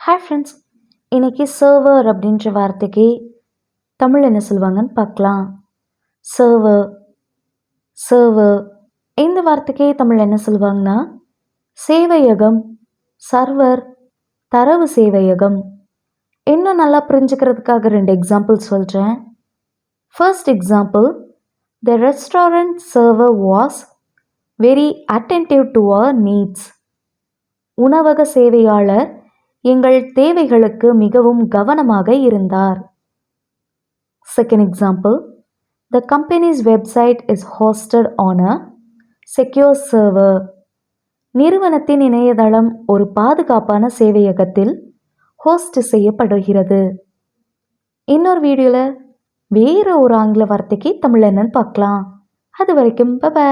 Hi friends, இன்னைக்கு server அப்படின்ற வார்த்தைக்கு தமிழ் என்ன சொல்லுவாங்கன்னு பார்க்கலாம். சர்வர் சர்வர் இந்த வார்த்தைக்கு தமிழ் என்ன சொல்லுவாங்கன்னா சேவையகம், சர்வர், தரவு சேவையகம். இன்னும் நல்லா புரிஞ்சுக்கிறதுக்காக 2 எக்ஸாம்பிள் சொல்கிறேன். First example, the restaurant server was very attentive to our needs. உணவக சேவையாளர் எங்கள் தேவைகளுக்கு மிகவும் கவனமாக இருந்தார். Second example, the companies website is hosted on a secure server. நிறுவனத்தின் இணையதளம் ஒரு பாதுகாப்பான சேவையகத்தில் ஹோஸ்ட் செய்யப்படுகிறது. இன்னொரு வீடியோவில் வேறு ஒரு ஆங்கில வார்த்தைக்கு தமிழ் என்னன்னு பார்க்கலாம். அது வரைக்கும் பை.